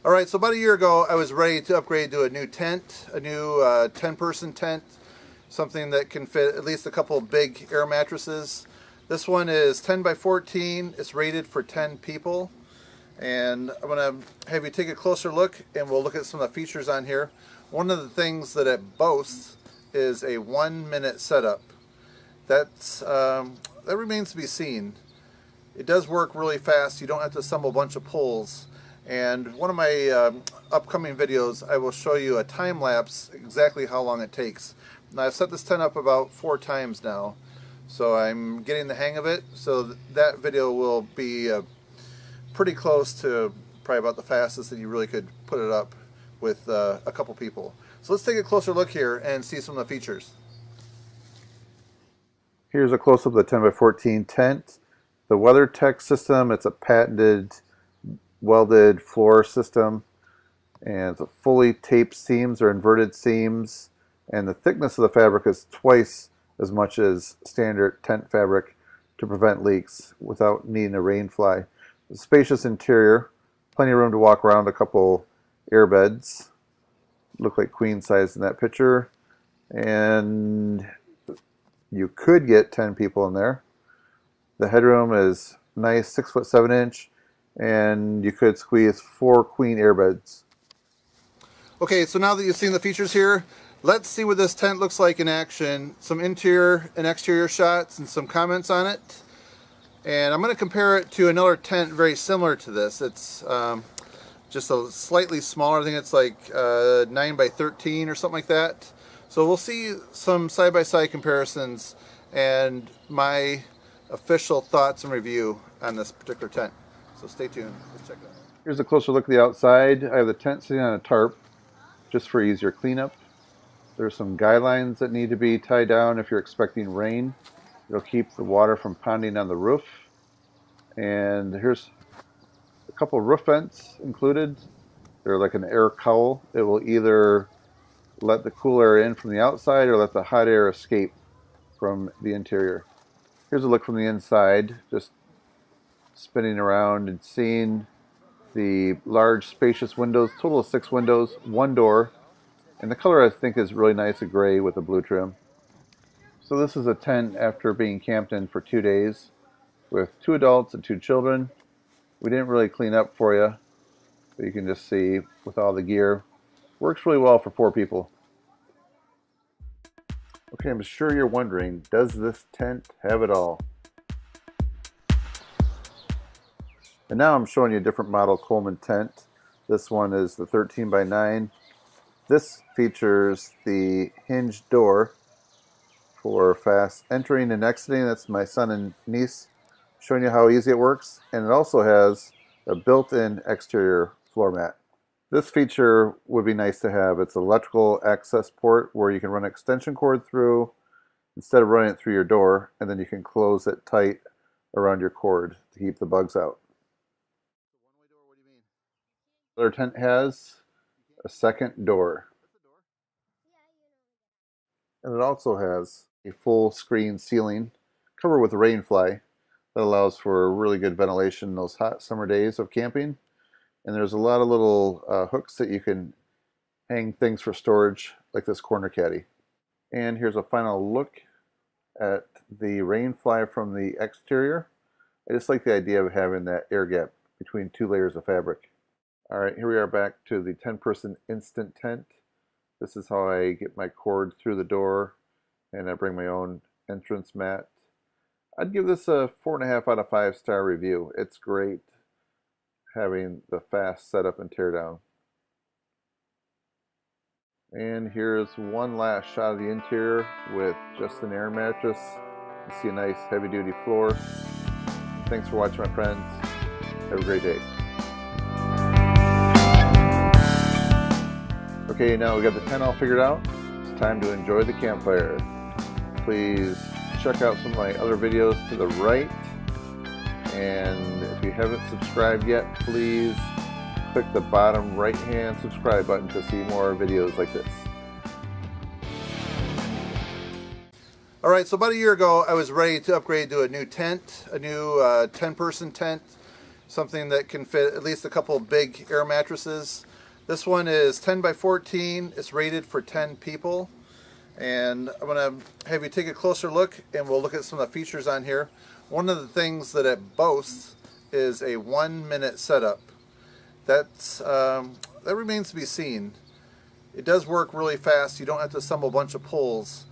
Alright, so about a year ago I was ready to upgrade to a new tent, a new 10-person tent, something that can fit at least a couple big air mattresses. This one is 10 by 14, it's rated for 10 people, and I'm going to have you take a closer look and we'll look at some of the features on here. One of the things that it boasts is a 1-minute setup. That remains to be seen. It does work really fast, you don't have to assemble a bunch of poles. And one of my upcoming videos, I will show you a time lapse exactly how long it takes. Now I've set this tent up about 4 times now, so I'm getting the hang of it. So that video will be pretty close to probably about the fastest that you really could put it up with a couple people. So let's take a closer look here and see some of the features. Here's a close-up of the 10 by 14 tent. The WeatherTech system, it's a patented welded floor system, and it's a fully taped seams or inverted seams, and the thickness of the fabric is twice as much as standard tent fabric to prevent leaks without needing a rain fly. A spacious interior, plenty of room to walk around, a couple air beds, look like queen size in that picture, and you could get 10 people in there. The headroom is nice, 6'7", and you could squeeze 4 queen air beds. Okay, so now that you've seen the features here, let's see what this tent looks like in action. Some interior and exterior shots and some comments on it. And I'm going to compare it to another tent very similar to this. It's just a slightly smaller. I think it's like 9 by 13 or something like that. So we'll see some side-by-side comparisons and my official thoughts and review on this particular tent. So stay tuned. Let's check it out. Here's a closer look at the outside. I have the tent sitting on a tarp just for easier cleanup. There's some guidelines that need to be tied down if you're expecting rain. It'll keep the water from ponding on the roof. And here's a couple of roof vents included. They're like an air cowl. It will either let the cool air in from the outside or let the hot air escape from the interior. Here's a look from the inside, just spinning around and seeing the large spacious windows, total of 6 windows, 1 door, and the color I think is really nice, a gray with a blue trim. So this is a tent after being camped in for 2 days with 2 adults and 2 children. We didn't really clean up for you, but you can just see with all the gear. Works really well for 4 people. Okay, I'm sure you're wondering, does this tent have it all? And now I'm showing you a different model Coleman tent. This one is the 13 by 9. This features the hinged door for fast entering and exiting. That's my son and niece showing you how easy it works. And it also has a built-in exterior floor mat. This feature would be nice to have. It's an electrical access port where you can run an extension cord through instead of running it through your door, and then you can close it tight around your cord to keep the bugs out. One-way door, what do you mean? Other tent has a second door. And it also has a full screen ceiling covered with rain fly that allows for really good ventilation in those hot summer days of camping. And there's a lot of little hooks that you can hang things for storage, like this corner caddy. And here's a final look at the rain fly from the exterior. I just like the idea of having that air gap between 2 layers of fabric. Alright, here we are back to the 10-person instant tent. This is how I get my cord through the door, and I bring my own entrance mat. I'd give this a 4.5 out of 5 star review. It's great having the fast setup and tear down. And here's one last shot of the interior with just an air mattress. You see a nice heavy duty floor. Thanks for watching, my friends. Have a great day. Okay, now we got the tent all figured out. It's time to enjoy the campfire. Please check out some of my other videos to the right. And if you haven't subscribed yet, please click the bottom right hand subscribe button to see more videos like this. Alright, so about a year ago I was ready to upgrade to a new tent, a new 10-person tent, something that can fit at least a couple of big air mattresses. This one is 10 by 14. It's rated for 10 people. And I'm going to have you take a closer look, and we'll look at some of the features on here. One of the things that it boasts is a 1-minute setup. That remains to be seen. It does work really fast. You don't have to assemble a bunch of poles.